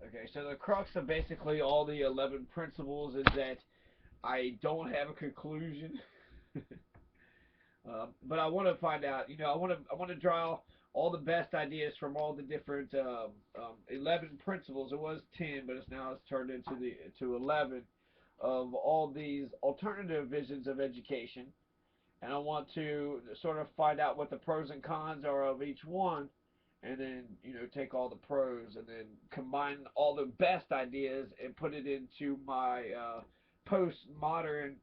Okay, so the crux of basically all the 11 principles is that I don't have a conclusion. But I want to find out. I want to draw all the best ideas from all the different 11 principles. It was 10, but it's turned into the to 11 of all these alternative visions of education, and I want to sort of find out what the pros and cons are of each one, and then take all the pros and then combine all the best ideas and put it into my postmodern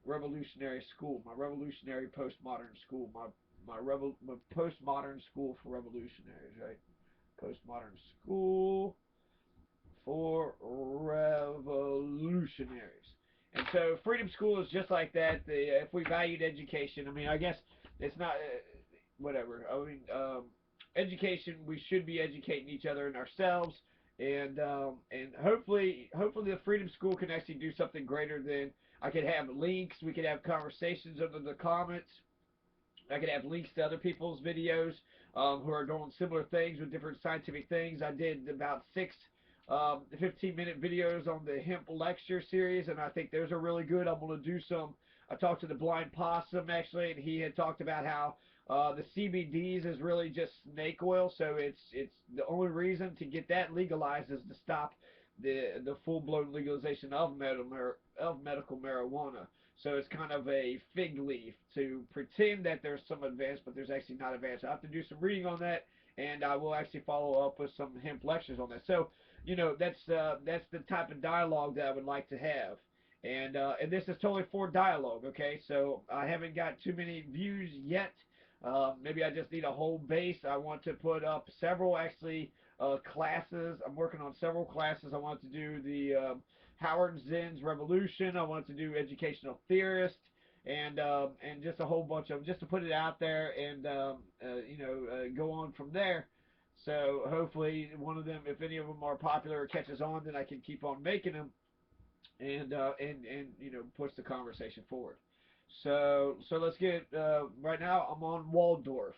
revolutionary school, my revolutionary postmodern school, my postmodern school for revolutionaries, right? Postmodern school for revolutionaries. And so Freedom School is just like that. If we valued education, I mean, I guess it's not whatever. I mean, education. We should be educating each other and ourselves, and hopefully the Freedom School can actually do something greater than I could have links. We could have conversations under the comments. I could have links to other people's videos who are doing similar things with different scientific things. I did about six 15-minute videos on the hemp lecture series, and I think those are really good. I'm going to do some. I talked to the blind possum actually, and he had talked about how the CBDs is really just snake oil, so it's the only reason to get that legalized is to stop the full blown legalization of medical marijuana. So it's kind of a fig leaf to pretend that there's some advance, but there's actually not advance. I have to do some reading on that, and I will actually follow up with some hemp lectures on that. So, that's the type of dialogue that I would like to have. And this is totally for dialogue, okay? So I haven't got too many views yet. Maybe I just need a whole base. I want to put up several actually classes. I'm working on several classes. I want to do the Howard Zinn's Revolution. I want to do educational theorist, and just a whole bunch of them, just to put it out there and go on from there. So hopefully one of them, if any of them are popular or catches on, then I can keep on making them and push the conversation forward. So let's get right now. I'm on Waldorf.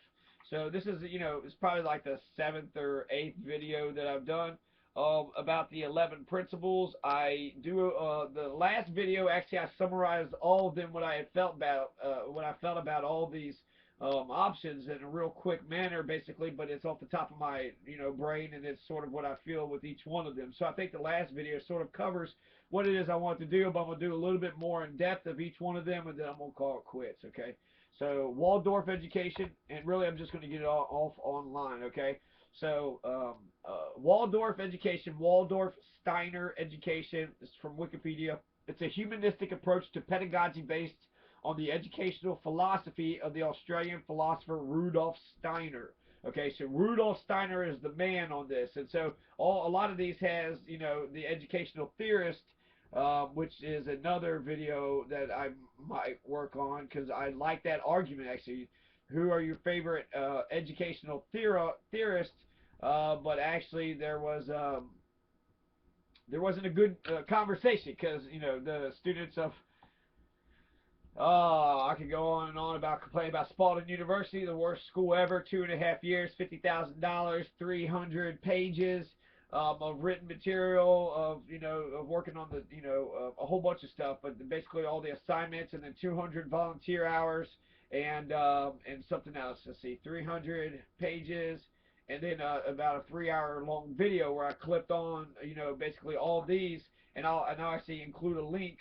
So this is it's probably like the seventh or eighth video that I've done about the 11 principles. I do the last video actually I summarized all of them what I felt about all these options in a real quick manner, basically. But it's off the top of my brain, and it's sort of what I feel with each one of them. So I think the last video sort of covers what it is I want to do, but I'm going to do a little bit more in depth of each one of them, and then I'm going to call it quits, okay? So Waldorf education, and really I'm just going to get it all off online, okay? So Waldorf education, Waldorf Steiner education, this is from Wikipedia. It's a humanistic approach to pedagogy based on the educational philosophy of the Australian philosopher Rudolf Steiner. Okay, so Rudolf Steiner is the man on this, and so a lot of these has the educational theorist, which is another video that I might work on because I like that argument actually. Who are your favorite educational theorists? But actually, there wasn't a good conversation because the students of I could go on and on about complaining about Spalding University, the worst school ever, 2.5 years, $50,000, 300 pages of written material, of working on a whole bunch of stuff, but basically all the assignments, and then 200 volunteer hours, and something else. Let's see, 300 pages, and then about a 3 hour long video where I clipped on, basically all these, and I'll actually include a link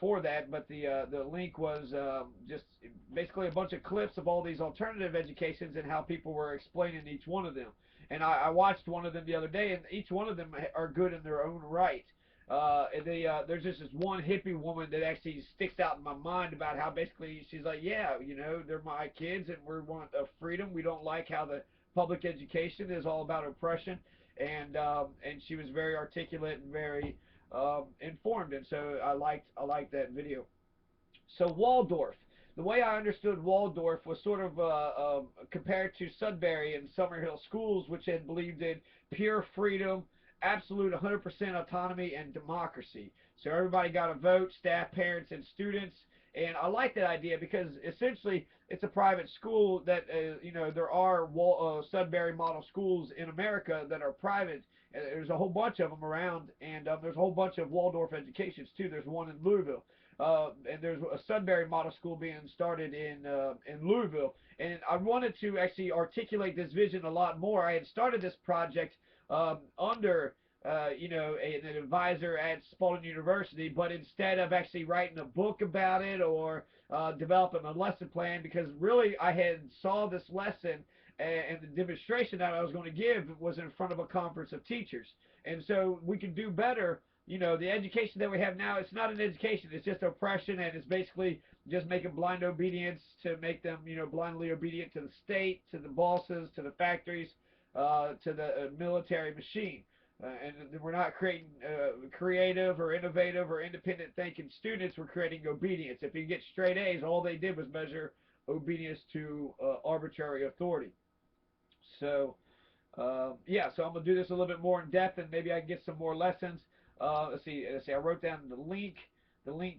for that, but the link was just basically a bunch of clips of all these alternative educations and how people were explaining each one of them. And I watched one of them the other day, and each one of them are good in their own right. There's just this one hippie woman that actually sticks out in my mind about how basically she's like, yeah, they're my kids, and we want freedom. We don't like how the public education is all about oppression, and she was very articulate and very informed, and so I liked that video. So Waldorf, the way I understood Waldorf was sort of compared to Sudbury and Summerhill schools, which had believed in pure freedom, absolute 100% autonomy, and democracy. So everybody got a vote, staff, parents, and students, And I like that idea because essentially it's a private school that, there are Sudbury model schools in America that are private. There's a whole bunch of them around, and there's a whole bunch of Waldorf educations too. There's one in Louisville, and there's a Sudbury model school being started in Louisville. And I wanted to actually articulate this vision a lot more. I had started this project under an advisor at Spalding University, but instead of actually writing a book about it or developing a lesson plan, because really I had saw this lesson and the demonstration that I was going to give was in front of a conference of teachers. And so we could do better. The education that we have now, it's not an education, it's just oppression, and it's basically just making blind obedience to make them, blindly obedient to the state, to the bosses, to the factories, to the military machine. And we're not creating creative or innovative or independent thinking students. We're creating obedience. If you get straight A's, all they did was measure obedience to arbitrary authority. So, so I'm gonna do this a little bit more in depth, and maybe I can get some more lessons. Let's see. I wrote down the link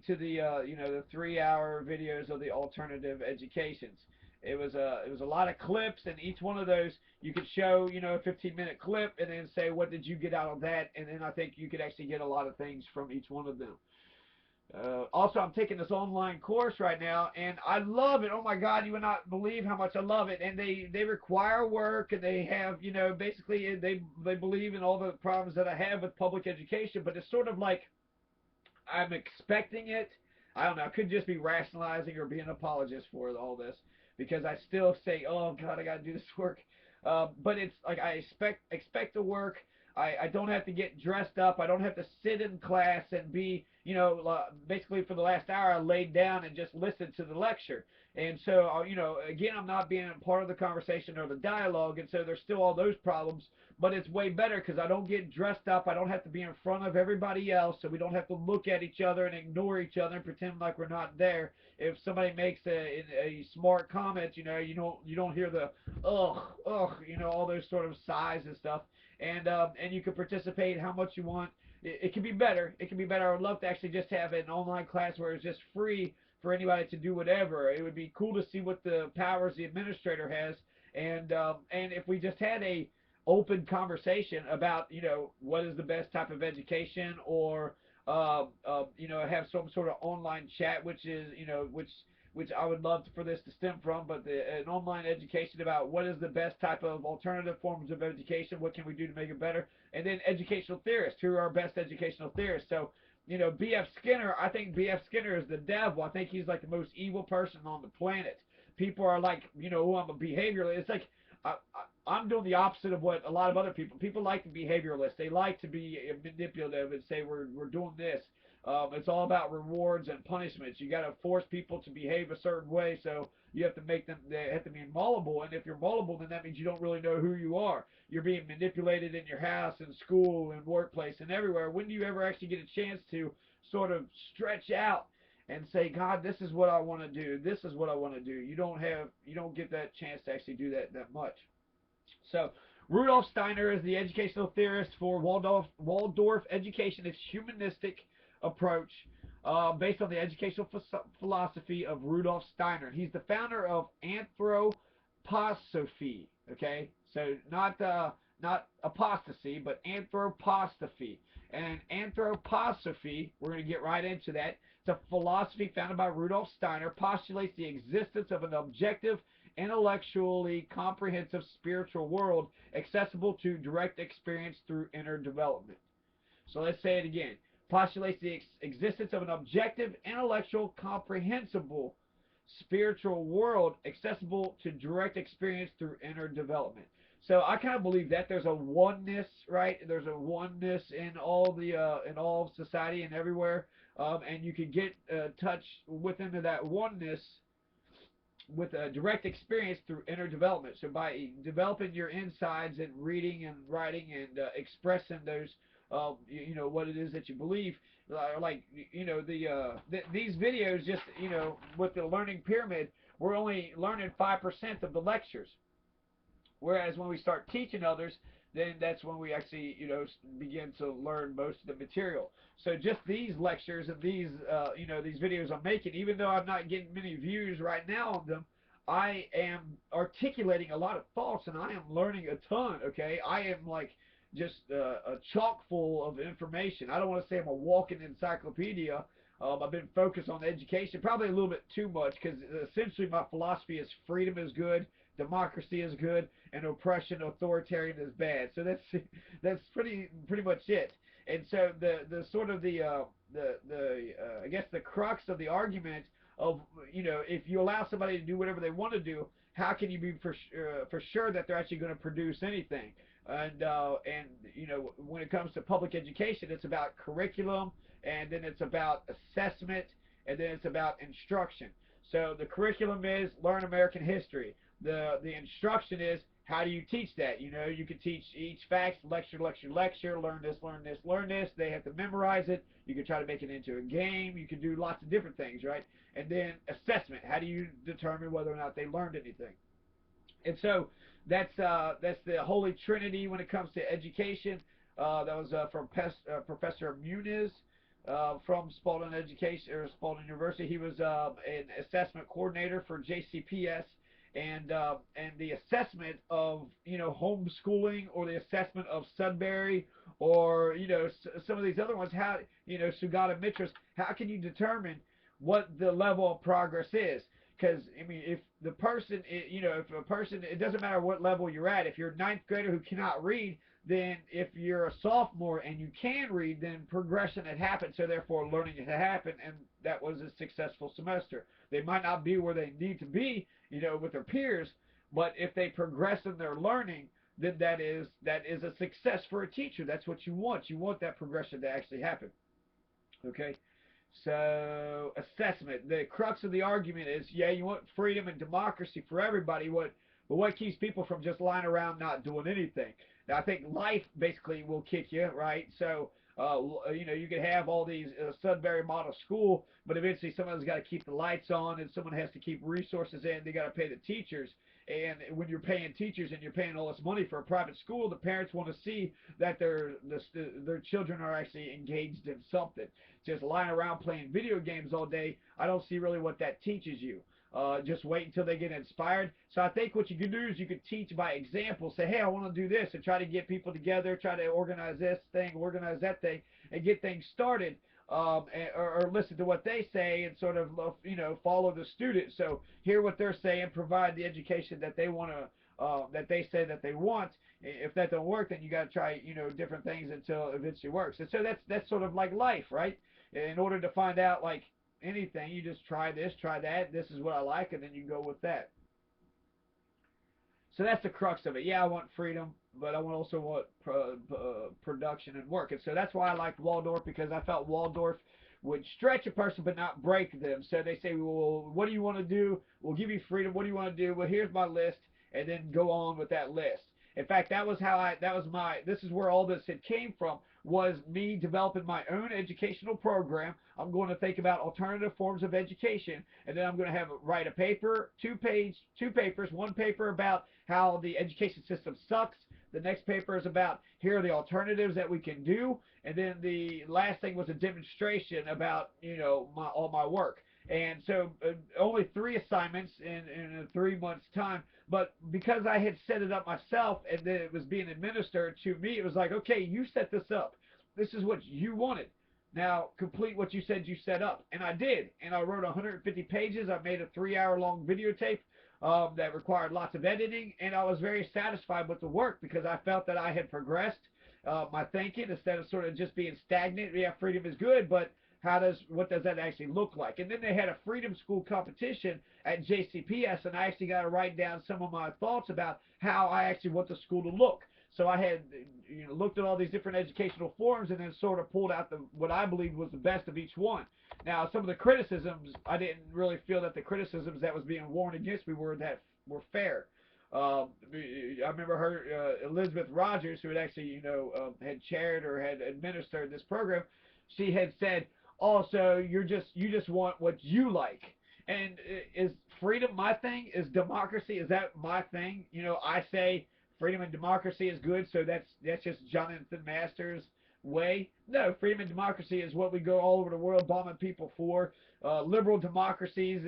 to the 3-hour videos of the alternative educations. It was a lot of clips, and each one of those you could show a 15-minute clip, and then say what did you get out of that, and then I think you could actually get a lot of things from each one of them. Also, I'm taking this online course right now, and I love it. Oh my God, you would not believe how much I love it. And they require work, and they have basically they believe in all the problems that I have with public education, but it's sort of like I'm expecting it. I don't know. I could just be rationalizing or being an apologist for all this because I still say, "Oh God, I got to do this work." But it's like I expect the work. I don't have to get dressed up. I don't have to sit in class and be, basically for the last hour I laid down and just listened to the lecture. And so, again, I'm not being a part of the conversation or the dialogue, and so there's still all those problems. But it's way better because I don't get dressed up. I don't have to be in front of everybody else, so we don't have to look at each other and ignore each other and pretend like we're not there. If somebody makes a smart comment, you don't hear the ugh, all those sort of sighs and stuff. And you can participate how much you want. It can be better. It can be better. I would love to actually just have an online class where it's just free for anybody to do whatever. It would be cool to see what the powers the administrator has, and if we just had a open conversation about what is the best type of education, or have some sort of online chat, which is which I would love for this to stem from, but an online education about what is the best type of alternative forms of education, what can we do to make it better, and then educational theorists, who are our best educational theorists. So, B.F. Skinner, I think B.F. Skinner is the devil. I think he's like the most evil person on the planet. People are like, oh, I'm a behavioralist. It's like, I'm doing the opposite of what a lot of other people like to be behavioralists. They like to be manipulative and say we're doing this. It's all about rewards and punishments. You got to force people to behave a certain way, so you have to make them. They have to be mullible, and if you're mullible, then that means you don't really know who you are. You're being manipulated in your house, in school, in workplace, and everywhere. When do you ever actually get a chance to sort of stretch out and say, God, this is what I want to do. This is what I want to do. You don't get that chance to actually do that much. So Rudolf Steiner is the educational theorist for Waldorf education. It's humanistic approach based on the educational philosophy of Rudolf Steiner. He's the founder of anthroposophy. Okay, so not apostasy, but anthroposophy. And anthroposophy, we're going to get right into that. It's a philosophy founded by Rudolf Steiner, postulates the existence of an objective, intellectually comprehensive spiritual world accessible to direct experience through inner development. So let's say it again. Postulates the existence of an objective, intellectual, comprehensible spiritual world accessible to direct experience through inner development. So I kind of believe that there's a oneness, right? There's a oneness in all society and everywhere, and you can get touch within that oneness with a direct experience through inner development. So by developing your insides and reading and writing and expressing those, what it is that you believe, these videos, just with the learning pyramid, we're only learning 5% of the lectures. Whereas when we start teaching others, then that's when we actually, begin to learn most of the material. So just these lectures and these, these videos I'm making, even though I'm not getting many views right now on them, I am articulating a lot of thoughts and I am learning a ton. Okay, I am like just a chock full of information. I don't want to say I'm a walking encyclopedia. I've been focused on education, probably a little bit too much, because essentially my philosophy is freedom is good, democracy is good, and oppression, authoritarian is bad. So that's pretty much it. And so the sort of the I guess the crux of the argument of, if you allow somebody to do whatever they want to do, how can you be for sure that they're actually going to produce anything? And when it comes to public education, it's about curriculum, and then it's about assessment, and then it's about instruction. So the curriculum is learn American history. The instruction is how do you teach that? You can teach each fact, lecture, lecture, lecture, learn this, learn this, learn this. They have to memorize it. You can try to make it into a game. You can do lots of different things, right? And then assessment. How do you determine whether or not they learned anything? And so that's the holy trinity when it comes to education. That was from Professor Muniz from Spalding Education or Spalding University. He was an assessment coordinator for JCPS, and the assessment of homeschooling, or the assessment of Sudbury, or some of these other ones. How Sugata Mitras? How can you determine what the level of progress is? Because I mean, if the person, if a person, it doesn't matter what level you're at. If you're a ninth grader who cannot read, then if you're a sophomore and you can read, then progression had happened. So therefore, learning had happened, and that was a successful semester. They might not be where they need to be, with their peers, but if they progress in their learning, then that is a success for a teacher. That's what you want. You want that progression to actually happen. Okay. So assessment. The crux of the argument is, yeah, you want freedom and democracy for everybody. But what keeps people from just lying around not doing anything? Now, I think life basically will kick you, right? So, you can have all these Sudbury model school, but eventually someone's got to keep the lights on, and someone has to keep resources in. They got to pay the teachers. And when you're paying teachers and you're paying all this money for a private school, the parents want to see that their children are actually engaged in something. Just lying around playing video games all day, I don't see really what that teaches you. Just wait until they get inspired. So I think what you can do is you can teach by example. Say, hey, I want to do this, and try to get people together, try to organize this thing, organize that thing, and get things started. Or listen to what they say and sort of follow the student. So hear what they're saying, provide the education that they want to, that they say that they want. If that don't work, then you got to try different things until it eventually works. And so that's sort of like life, right? In order to find out like anything, you just try this, try that. This is what I like, and then you go with that. So that's the crux of it. Yeah, I want freedom, but I also want production and work. And so that's why I liked Waldorf, because I felt Waldorf would stretch a person but not break them. So they say, well, what do you want to do? We'll give you freedom. What do you want to do? Well, here's my list, and then go on with that list. In fact, this is where all this had came from, was me developing my own educational program. I'm going to think about alternative forms of education, and then I'm going to write a paper, two papers, one paper about how the education system sucks. The next paper is about here are the alternatives that we can do, and then the last thing was a demonstration about all my work. And so only 3 assignments in a 3 months time. But because I had set it up myself and then it was being administered to me, it was like, okay, you set this up. This is what you wanted. Now complete what you said you set up. And I did. And I wrote 150 pages. I made a 3-hour long videotape that required lots of editing. And I was very satisfied with the work because I felt that I had progressed my thinking instead of sort of just being stagnant. Yeah, freedom is good, but what does that actually look like? And then they had a freedom school competition at JCPS, and I actually got to write down some of my thoughts about how I actually want the school to look. So I had looked at all these different educational forms and then sort of pulled out what I believed was the best of each one. Now, some of the criticisms, I didn't really feel that the criticisms that was being warned against me were fair. I remember her, Elizabeth Rogers, who had actually, had chaired or had administered this program. She had said, also, you just want what you like. And is freedom my thing? Is democracy, is that my thing? I say freedom and democracy is good, so that's just Jonathan Masters' way. No, freedom and democracy is what we go all over the world bombing people for. Liberal democracies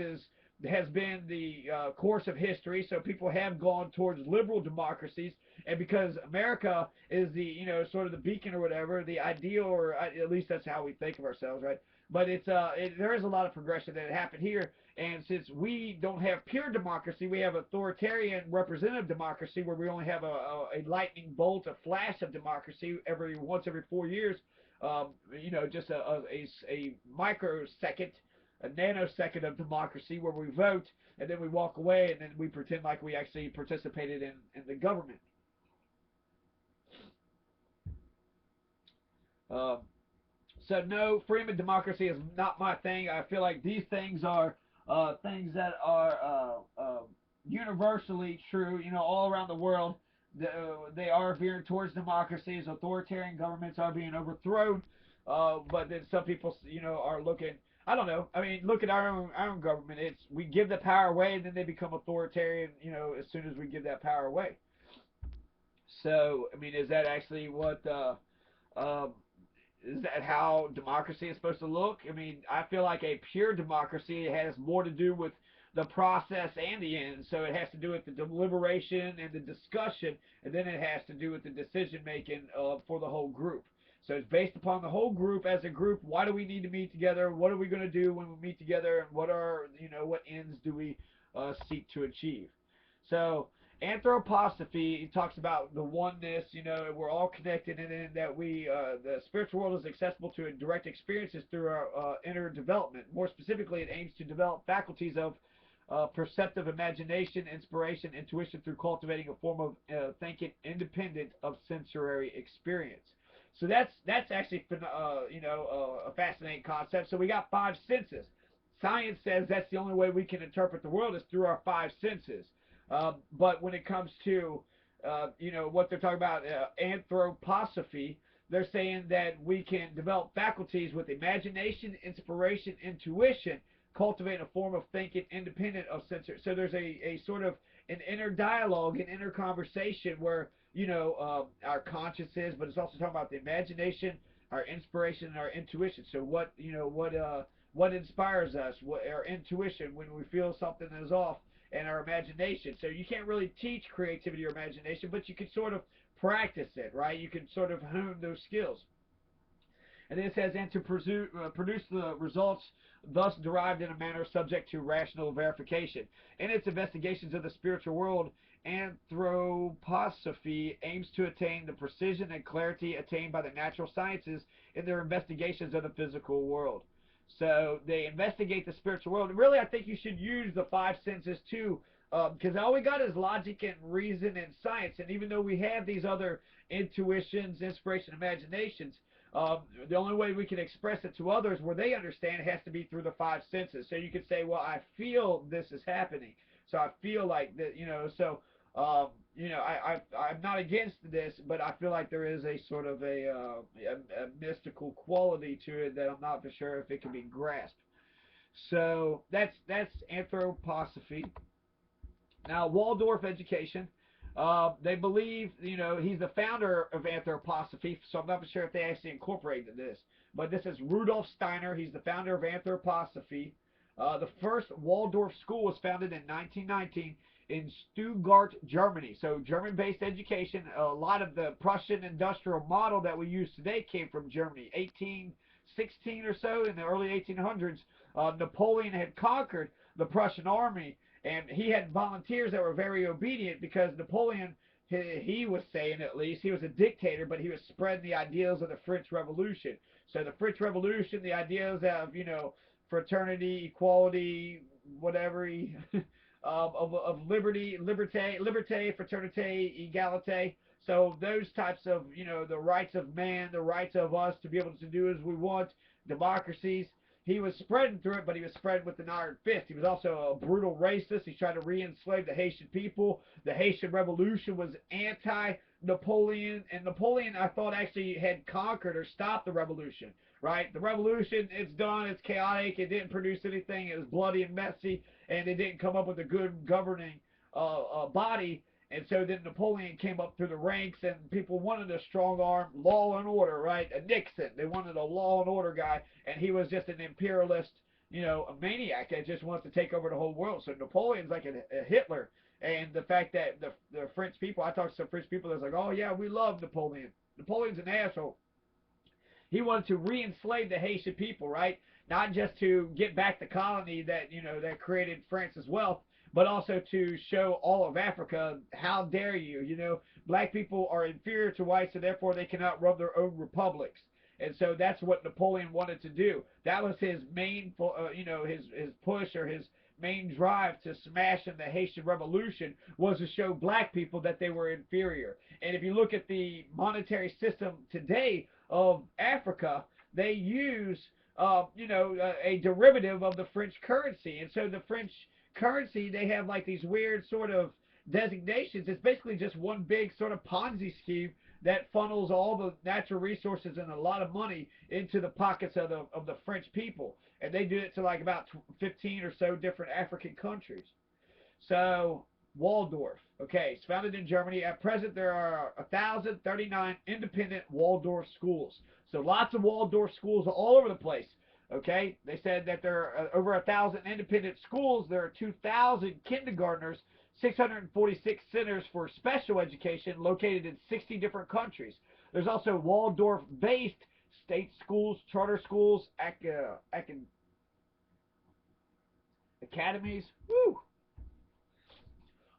has been the course of history, so people have gone towards liberal democracies, and because Amerika is the sort of the beacon or whatever, the ideal, or at least that's how we think of ourselves, right? But there is a lot of progression that happened here, and since we don't have pure democracy, we have authoritarian representative democracy where we only have a lightning bolt, a flash of democracy once every 4 years. Just a microsecond, a nanosecond of democracy where we vote and then we walk away and then we pretend like we actually participated in the government. Um, so no, freedom and democracy is not my thing. I feel like these things are things that are universally true. All around the world, they are veering towards democracies. Authoritarian governments are being overthrown, but then some people, are looking. I don't know. I mean, look at our own government. We give the power away, and then they become authoritarian. As soon as we give that power away. So, I mean, is that actually what? Um, is that how democracy is supposed to look? I mean, I feel like a pure democracy has more to do with the process and the end. So it has to do with the deliberation and the discussion, and then it has to do with the decision making for the whole group. So it's based upon the whole group as a group. Why do we need to meet together? What are we going to do when we meet together? And what ends do we seek to achieve? So anthroposophy talks about the oneness. We're all connected, and in that the spiritual world is accessible to direct experiences through our inner development. More specifically, it aims to develop faculties of perceptive imagination, inspiration, intuition through cultivating a form of thinking independent of sensory experience. So that's actually a fascinating concept. So we got five senses. Science says that's the only way we can interpret the world is through our five senses. But when it comes to what they're talking about, anthroposophy, they're saying that we can develop faculties with imagination, inspiration, intuition, cultivate a form of thinking independent of sensory. So there's a sort of an inner dialogue, an inner conversation where our conscience is, but it's also talking about the imagination, our inspiration, and our intuition. So what inspires us, what our intuition when we feel something is off, and our imagination. So you can't really teach creativity or imagination, but you can sort of practice it, right? You can sort of hone those skills. And then it says, and to produce the results thus derived in a manner subject to rational verification. In its investigations of the spiritual world, anthroposophy aims to attain the precision and clarity attained by the natural sciences in their investigations of the physical world. So they investigate the spiritual world. And really, I think you should use the five senses too, because all we got is logic and reason and science. And even though we have these other intuitions, inspiration, imaginations, the only way we can express it to others where they understand it has to be through the five senses. So you could say, well, I feel this is happening. So I feel like that, I'm not against this, but I feel like there is a sort of a mystical quality to it that I'm not for sure if it can be grasped. So that's anthroposophy. Now, Waldorf education, they believe, he's the founder of anthroposophy, so I'm not sure if they actually incorporated this. But this is Rudolf Steiner. He's the founder of anthroposophy. The first Waldorf school was founded in 1919 in Stuttgart, Germany. So German-based education. A lot of the Prussian industrial model that we use today came from Germany. 1816 or so, in the early 1800s, Napoleon had conquered the Prussian army, and he had volunteers that were very obedient because Napoleon, he was saying at least, he was a dictator, but he was spreading the ideals of the French Revolution. So the French Revolution, the ideas of, fraternity, equality, whatever, of liberté, fraternité, égalité. So those types of, the rights of man, the rights of us to be able to do as we want, democracies. He was spreading through it, but he was spreading with an iron fist. He was also a brutal racist. He tried to re-enslave the Haitian people. The Haitian Revolution was anti-Napoleon, and Napoleon, I thought, actually had conquered or stopped the revolution, right? The revolution, it's done, it's chaotic, it didn't produce anything, it was bloody and messy, and it didn't come up with a good governing body. And so then Napoleon came up through the ranks, and people wanted a strong arm, law and order, right? A Nixon. They wanted a law and order guy, and he was just an imperialist, a maniac that just wants to take over the whole world. So Napoleon's like a Hitler. And the fact that the French people, I talked to some French people that's like, oh yeah, we love Napoleon. Napoleon's an asshole. He wanted to re-enslave the Haitian people, right? Not just to get back the colony that that created France's wealth, but also to show all of Africa, how dare you? Black people are inferior to whites, so therefore they cannot run their own republics. And so that's what Napoleon wanted to do. That was his main, his push, or his main drive to smash in the Haitian Revolution, was to show black people that they were inferior. And if you look at the monetary system today of Africa, they use a derivative of the French currency. And so the French currency, they have like these weird sort of designations. It's basically just one big sort of Ponzi scheme that funnels all the natural resources and a lot of money into the pockets of the French people. And they do it to like about 15 or so different African countries. So Waldorf. Okay, it's founded in Germany. At present, there are 1,039 independent Waldorf schools. So lots of Waldorf schools all over the place. Okay, they said that there are over 1,000 independent schools. There are 2,000 kindergartners, 646 centers for special education located in 60 different countries. There's also Waldorf-based state schools, charter schools, academies,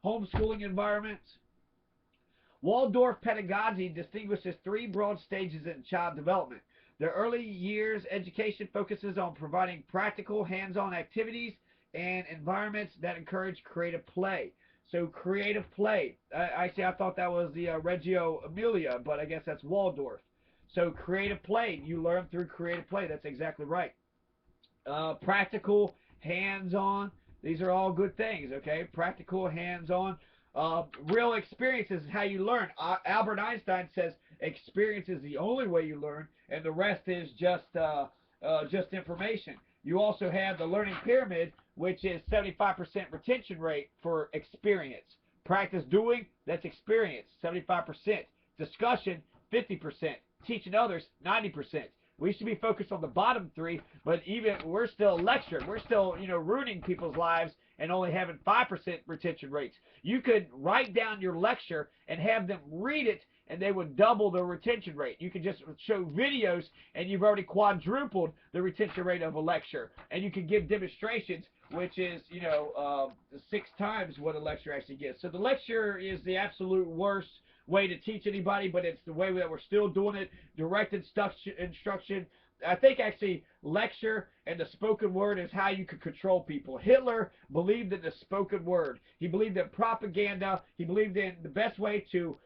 homeschooling environments. Waldorf pedagogy distinguishes three broad stages in child development. The early years education focuses on providing practical, hands-on activities and environments that encourage creative play. So creative play. Actually, I thought that was the Reggio Emilia, but I guess that's Waldorf. So creative play. You learn through creative play. That's exactly right. Practical, hands-on. These are all good things, okay? Practical, hands-on. Real experiences is how you learn. Albert Einstein says experience is the only way you learn, and the rest is just information. You also have the learning pyramid, which is 75% retention rate for experience. Practice doing, that's experience, 75%. Discussion, 50%. Teaching others, 90%. We should be focused on the bottom three, but even we're still lecturing. We're still, ruining people's lives and only having 5% retention rates. You could write down your lecture and have them read it, and they would double the retention rate. You could just show videos, and you've already quadrupled the retention rate of a lecture. And you can give demonstrations, which is, 6 times what a lecture actually gets. So the lecture is the absolute worst way to teach anybody, but it's the way that we're still doing it. Direct instruction. I think actually lecture and the spoken word is how you could control people. Hitler believed in the spoken word. He believed in propaganda. He believed in the best way to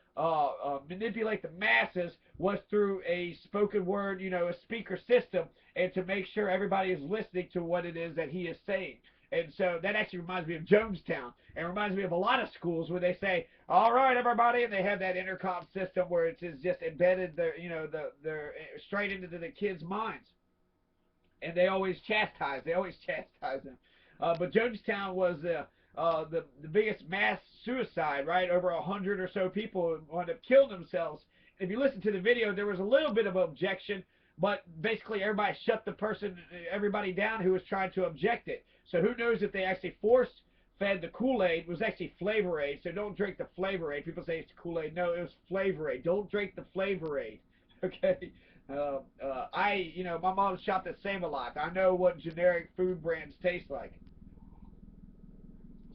manipulate the masses was through a spoken word, a speaker system, and to make sure everybody is listening to what it is that he is saying. And so that actually reminds me of Jonestown, and reminds me of a lot of schools where they say, "All right, everybody," and they have that intercom system where it's just embedded, they're straight into the kids' minds, and they always chastise them. But Jonestown was the biggest mass suicide, right? Over 100 or so people wound up killing themselves. If you listen to the video, there was a little bit of objection, but basically everybody shut everybody down who was trying to object it. So who knows if they actually force-fed the Kool-Aid. It was actually Flavor Aid, so don't drink the Flavor Aid. People say it's Kool-Aid. No, it was Flavor Aid. Don't drink the Flavor Aid, okay? My mom shopped at Save-A-Lot. I know what generic food brands taste like.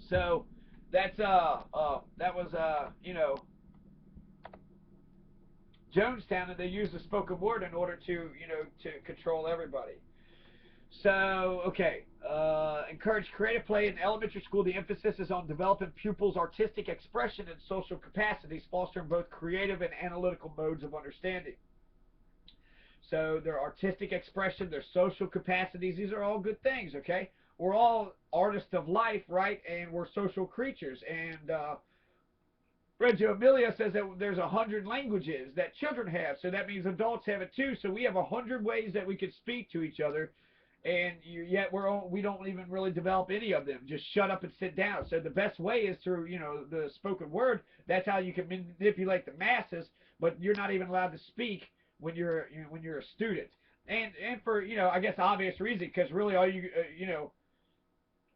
So that was Jonestown, and they used the spoken word in order to control everybody. So, okay, encourage creative play in elementary school. The emphasis is on developing pupils' artistic expression and social capacities, fostering both creative and analytical modes of understanding. So their artistic expression, their social capacities, these are all good things, okay? We're all artists of life, right? And we're social creatures. And Reggio Emilia says that there's 100 languages that children have, so that means adults have it too. So we have 100 ways that we could speak to each other. and yet we don't even really develop any of them. Just shut up and sit down. So the best way is through the spoken word. That's how you can manipulate the masses. But you're not even allowed to speak when you're a student. And for I guess obvious reason, because really all you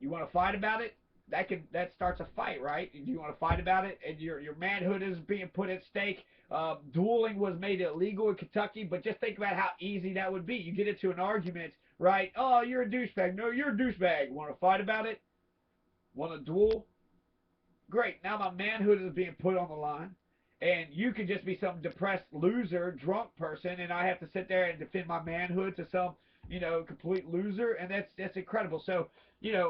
want to fight about it, that starts a fight, right? You want to fight about it, and your manhood is being put at stake. Dueling was made illegal in Kentucky, but just think about how easy that would be. You get into an argument, right? Oh, you're a douchebag. No, you're a douchebag. Want to fight about it? Want to duel? Great. Now my manhood is being put on the line, and you could just be some depressed loser, drunk person, and I have to sit there and defend my manhood to some complete loser, and that's incredible. So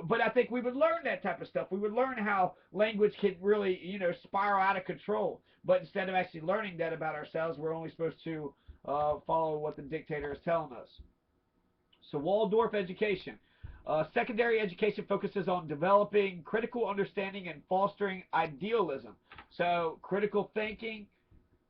but I think we would learn that type of stuff. We would learn how language can really spiral out of control. But instead of actually learning that about ourselves, we're only supposed to follow what the dictator is telling us. So Waldorf education. Secondary education focuses on developing critical understanding and fostering idealism. So critical thinking,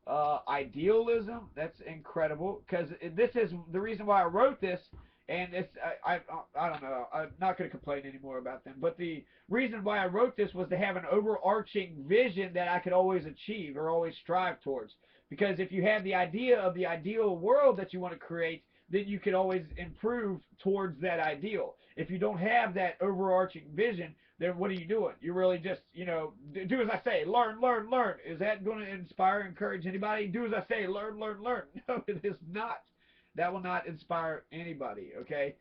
idealism. That's incredible, because this is the reason why I wrote this. And it's I don't know. I'm not going to complain anymore about them. But the reason why I wrote this was to have an overarching vision that I could always achieve or always strive towards. Because if you have the idea of the ideal world that you want to create, then you can always improve towards that ideal. If you don't have that overarching vision, then what are you doing? You're really just, do as I say, learn, learn, learn. Is that going to inspire, encourage anybody? Do as I say, learn, learn, learn. No, it is not. That will not inspire anybody, okay?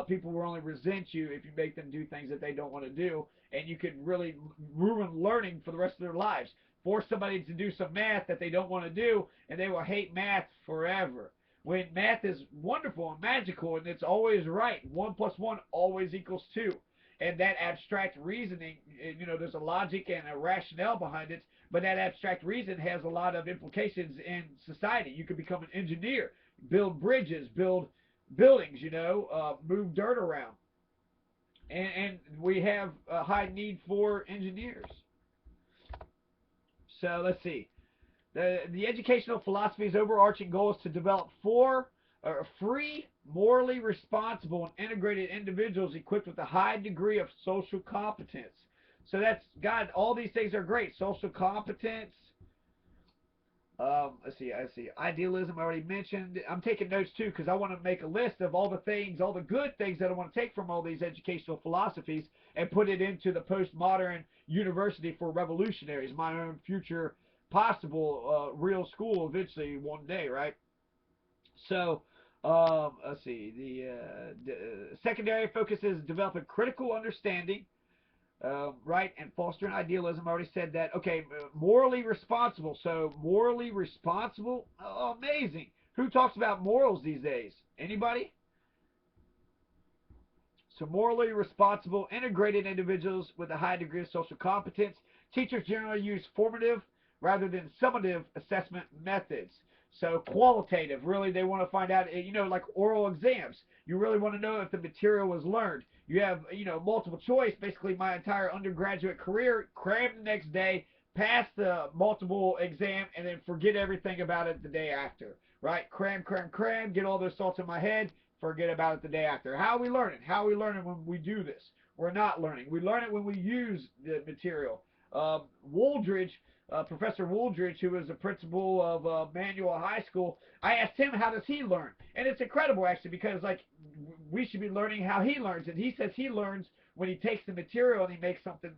People will only resent you if you make them do things that they don't want to do, and you could really ruin learning for the rest of their lives. Force somebody to do some math that they don't want to do, and they will hate math forever. When math is wonderful and magical, and it's always right. 1 plus 1 always equals 2. And that abstract reasoning, there's a logic and a rationale behind it, but that abstract reason has a lot of implications in society. You could become an engineer, build bridges, build buildings, move dirt around. And we have a high need for engineers. So let's see. The educational philosophy's overarching goal is to develop free, morally responsible, and integrated individuals equipped with a high degree of social competence. So that's, God, all these things are great. Social competence. Let's see. Idealism, I already mentioned. I'm taking notes too, because I want to make a list of all the things, all the good things that I want to take from all these educational philosophies and put it into the postmodern university for revolutionaries, my own future possible real school eventually one day, right? So, let's see. The secondary focus is developing critical understanding, right, and fostering idealism. I already said that. Okay, morally responsible. So, morally responsible. Oh, amazing. Who talks about morals these days? Anybody? So, morally responsible, integrated individuals with a high degree of social competence. Teachers generally use formative rather than summative assessment methods. So, qualitative, really, they want to find out, like oral exams. You really want to know if the material was learned. You have, multiple choice, basically my entire undergraduate career, cram the next day, pass the multiple exam, and then forget everything about it the day after, right? Cram, cram, cram, get all those thoughts in my head, forget about it the day after. How are we learning? How are we learning when we do this? We're not learning. We learn it when we use the material. Wooldridge, Professor Wooldridge, who was the principal of Manual High School, I asked him, how does he learn? And it's incredible, actually, because, we should be learning how he learns. And he says he learns when he takes the material and he makes something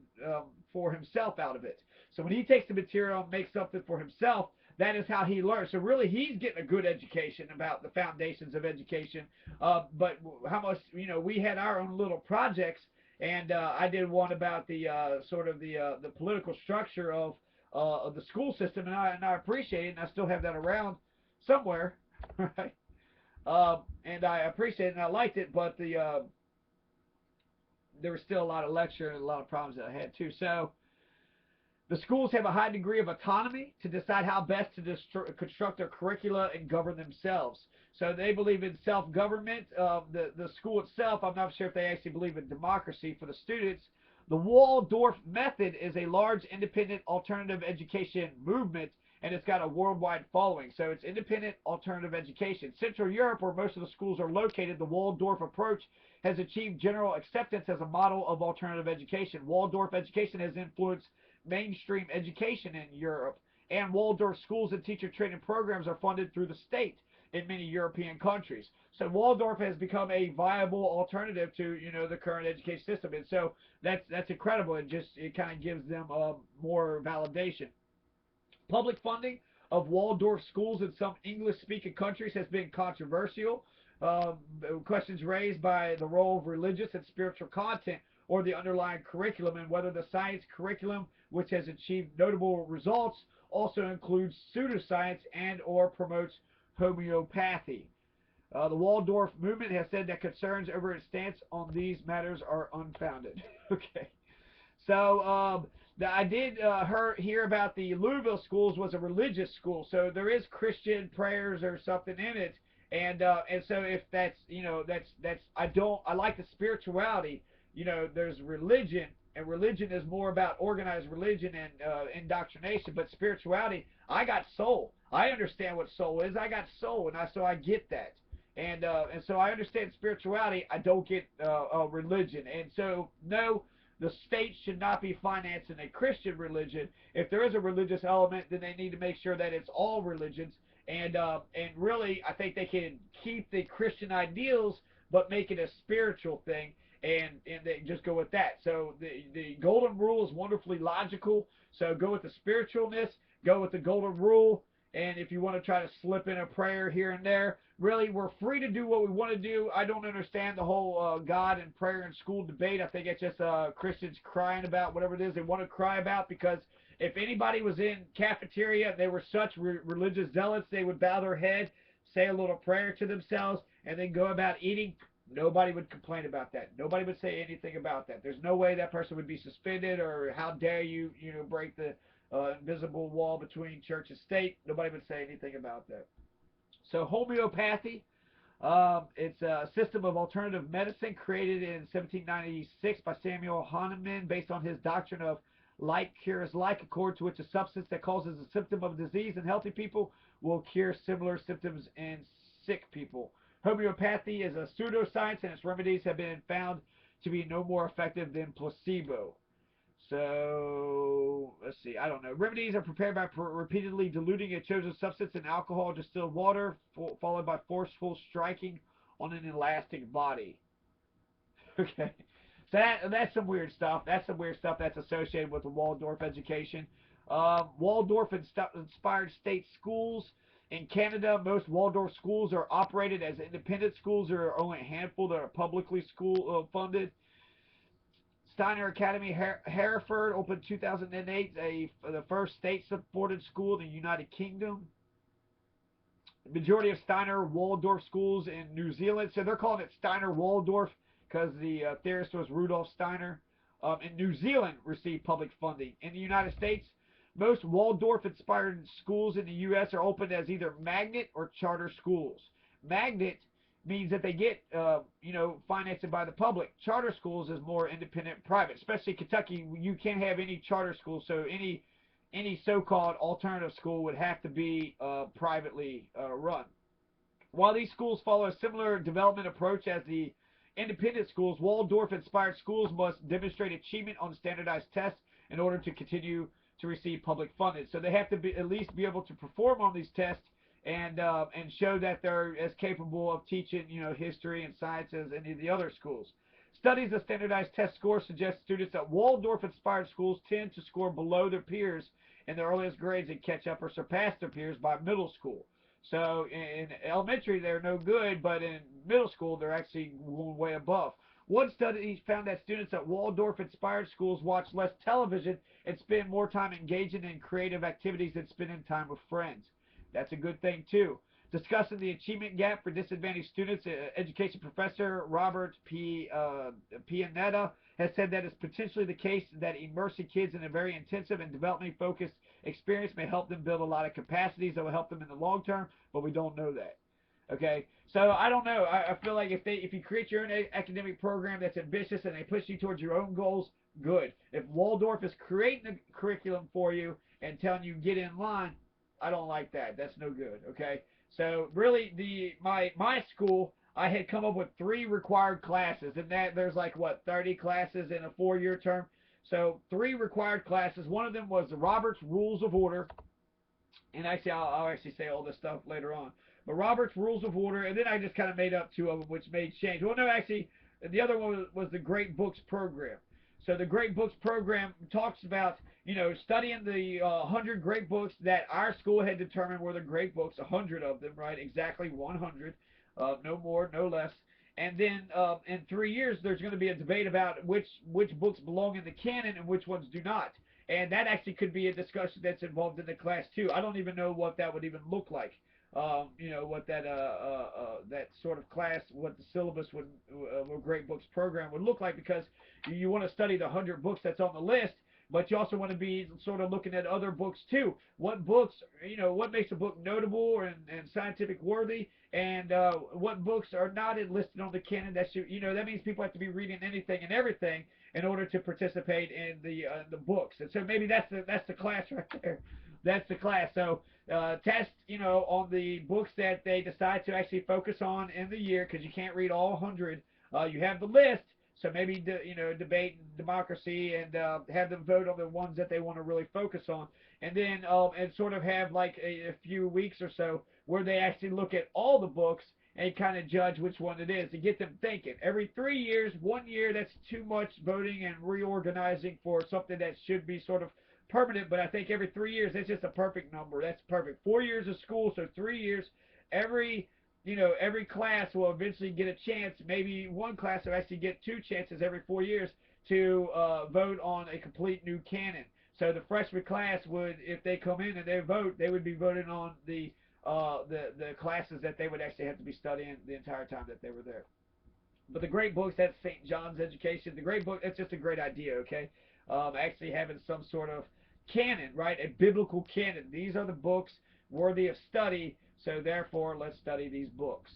for himself out of it. So when he takes the material and makes something for himself, that is how he learns. So really, he's getting a good education about the foundations of education. But how much, we had our own little projects, and I did one about the sort of the political structure of the school system, and I appreciate it, and I still have that around somewhere, right? And I appreciate it, and I liked it, but there was still a lot of lecture and a lot of problems that I had too. So the schools have a high degree of autonomy to decide how best to construct their curricula and govern themselves. So they believe in self-government. The school itself, I'm not sure if they actually believe in democracy for the students. The Waldorf method is a large independent alternative education movement and it's got a worldwide following. So it's independent alternative education. Central Europe, where most of the schools are located, the Waldorf approach has achieved general acceptance as a model of alternative education. Waldorf education has influenced mainstream education in Europe, and Waldorf schools and teacher training programs are funded through the state in many European countries. So Waldorf has become a viable alternative to the current education system, and so that's incredible. It kind of gives them more validation. Public funding of Waldorf schools in some English-speaking countries has been controversial. Um, Questions raised by the role of religious and spiritual content or the underlying curriculum, and whether the science curriculum, which has achieved notable results, also includes pseudoscience and or promotes homeopathy. The Waldorf movement has said that concerns over its stance on these matters are unfounded. Okay. So I did hear about the Louisville schools was a religious school, so there is Christian prayers or something in it, and so if that's that's I like the spirituality. There's religion, and religion is more about organized religion and indoctrination, but spirituality, I got soul. I understand what soul is. I got soul, and so I get that. And so I understand spirituality. I don't get religion, and so no, the state should not be financing a Christian religion. If there is a religious element, then they need to make sure that it's all religions. And really, I think they can keep the Christian ideals, but make it a spiritual thing, and they just go with that. So the golden rule is wonderfully logical. So go with the spiritualness, go with the golden rule, and if you want to try to slip in a prayer here and there, really, we're free to do what we want to do. I don't understand the whole God and prayer in school debate. I think it's just Christians crying about whatever it is they want to cry about, because if anybody was in cafeteria and they were such religious zealots, they would bow their head, say a little prayer to themselves, and then go about eating. Nobody would complain about that. Nobody would say anything about that. There's no way that person would be suspended, or how dare you, break the invisible wall between church and state. Nobody would say anything about that. So homeopathy, it's a system of alternative medicine created in 1796 by Samuel Hahnemann based on his doctrine of like cures like, according to which a substance that causes a symptom of disease in healthy people will cure similar symptoms in sick people. Homeopathy is a pseudoscience, and its remedies have been found to be no more effective than placebo. So, let's see, I don't know. Remedies are prepared by repeatedly diluting a chosen substance in alcohol or distilled water, followed by forceful striking on an elastic body. Okay. So that's some weird stuff. That's some weird stuff that's associated with the Waldorf education. Waldorf-inspired state schools. In Canada, most Waldorf schools are operated as independent schools. There are only a handful that are publicly school funded. Steiner Academy, Hereford, opened 2008, the first state-supported school in the United Kingdom. The majority of Steiner Waldorf schools in New Zealand, so they're calling it Steiner Waldorf because the theorist was Rudolf Steiner. In New Zealand, received public funding. In the United States, most Waldorf-inspired schools in the U.S. are opened as either magnet or charter schools. Magnet means that they get, financed by the public. Charter schools is more independent, private. Especially Kentucky, you can't have any charter schools, so any so-called alternative school would have to be privately run. While these schools follow a similar development approach as the independent schools, Waldorf-inspired schools must demonstrate achievement on standardized tests in order to continue to receive public funding. So they have to at least be able to perform on these tests and show that they're as capable of teaching, history and science as any of the other schools. Studies of standardized test scores suggest students at Waldorf-inspired schools tend to score below their peers in the earliest grades and catch up or surpass their peers by middle school. So in elementary, they're no good, but in middle school, they're actually way above. One study found that students at Waldorf-inspired schools watch less television and spend more time engaging in creative activities than spending time with friends. That's a good thing, too. Discussing the achievement gap for disadvantaged students, education professor Robert Pianetta has said that it's potentially the case that immersing kids in a very intensive and developmentally focused experience may help them build a lot of capacities that will help them in the long term, but we don't know that. Okay, so I don't know. I feel like if you create your own academic program that's ambitious and they push you towards your own goals, good. If Waldorf is creating a curriculum for you and telling you get in line, I don't like that. That's no good. Okay. So really, my school, I had come up with 3 required classes, and that there's like what 30 classes in a 4-year term. So 3 required classes. One of them was the Robert's Rules of Order, and actually I'll actually say all this stuff later on. But Robert's Rules of Order, and then I just kind of made up 2 of them, which made change. Well, no, actually, the other one was the Great Books program. So the Great Books program talks about studying the 100 great books that our school had determined were the great books, 100 of them, right? Exactly 100, no more, no less. And then in 3 years, there's going to be a debate about which books belong in the canon and which ones do not. And that actually could be a discussion that's involved in the class too. I don't even know what that would even look like. What that sort of class, what the syllabus would, a Great Books program would look like, because you want to study the 100 books that's on the list, but you also want to be sort of looking at other books too. What books, what makes a book notable and scientific worthy, and what books are not enlisted on the canon that should, that means people have to be reading anything and everything in order to participate in the books. And so maybe that's the class right there. That's the class. So test, on the books that they decide to actually focus on in the year, because you can't read all 100. You have the list, so maybe debate and democracy, and have them vote on the ones that they want to really focus on, and then and sort of have like a few weeks or so where they actually look at all the books and kind of judge which one it is, to get them thinking. Every 3 years, 1 year, that's too much voting and reorganizing for something that should be sort of permanent. But I think every 3 years, that's just a perfect number. That's perfect. 4 years of school, so 3 years. Every every class will eventually get a chance. Maybe one class will actually get 2 chances every 4 years to vote on a complete new canon. So the freshman class would, if they come in and they vote, they would be voting on the classes that they would actually have to be studying the entire time that they were there. But the great books, that's St. John's Education. The great book, that's just a great idea, okay? Actually having some sort of canon, right? A biblical canon. These are the books worthy of study, so therefore let's study these books.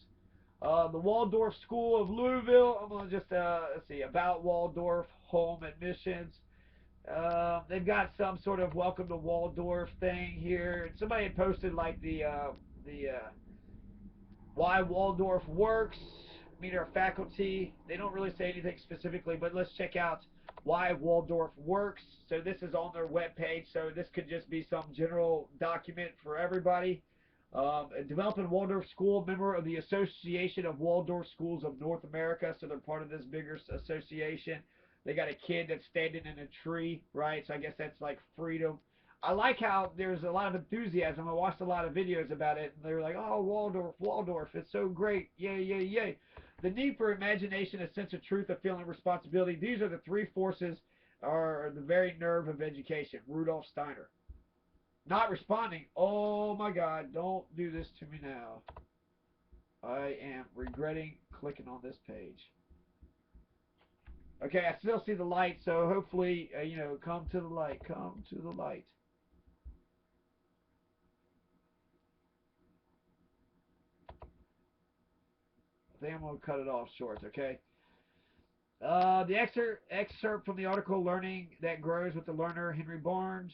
The Waldorf School of Louisville. I'm going to just, let's see, about Waldorf, home admissions. They've got some sort of welcome to Waldorf thing here. Somebody had posted like the why Waldorf works, meet our faculty. They don't really say anything specifically, but let's check out why Waldorf works. So this is on their webpage, so this could just be some general document for everybody. Developing Waldorf School, member of the Association of Waldorf Schools of North America, so they're part of this bigger association. They got a kid that's standing in a tree, right? So I guess that's like freedom. I like how there's a lot of enthusiasm. I watched a lot of videos about it, and they were like, "Oh, Waldorf, Waldorf, it's so great, yay, yay, yay!" The need for imagination, a sense of truth, a feeling of responsibility. These are the 3 forces, are the very nerve of education. Rudolf Steiner. Not responding. Oh my God! Don't do this to me now. I am regretting clicking on this page. Okay, I still see the light, so hopefully, come to the light. Come to the light. I think I'm going to cut it off short, okay? The excerpt from the article, Learning That Grows with the Learner, Henry Barnes.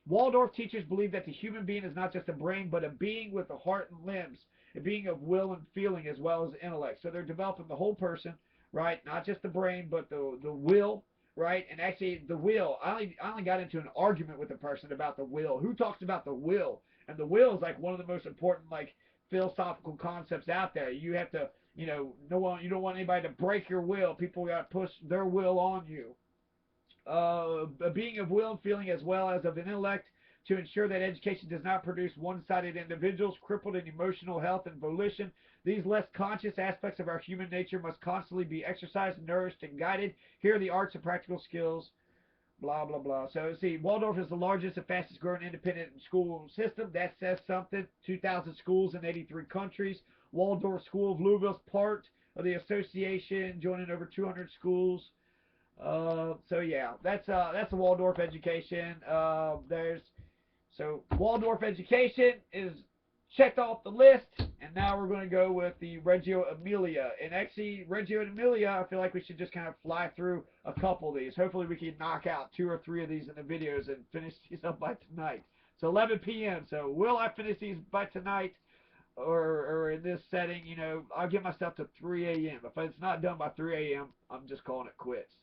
Waldorf teachers believe that the human being is not just a brain, but a being with a heart and limbs, a being of will and feeling as well as intellect. So they're developing the whole person, right? Not just the brain, but the will, right? And actually, the will. I only got into an argument with a person about the will. Who talks about the will? And the will is like one of the most important like philosophical concepts out there. You have to, you don't want anybody to break your will. People got to push their will on you. A being of will and feeling as well as of intellect, to ensure that education does not produce one-sided individuals crippled in emotional health and volition. These less conscious aspects of our human nature must constantly be exercised, nourished, and guided. Here are the arts and practical skills. Blah, blah, blah. So, see, Waldorf is the largest and fastest growing independent school system. That says something. 2,000 schools in 83 countries. Waldorf School of Louisville is part of the association, joining over 200 schools. So yeah, that's a Waldorf education. So Waldorf education is checked off the list, and now we're going to go with the Reggio Emilia. And actually, Reggio Emilia, I feel like we should just kind of fly through a couple of these. Hopefully, we can knock out 2 or 3 of these in the videos and finish these up by tonight. So 11 p.m. So will I finish these by tonight? Or in this setting, I'll give myself to 3 a.m. If it's not done by 3 a.m., I'm just calling it quits.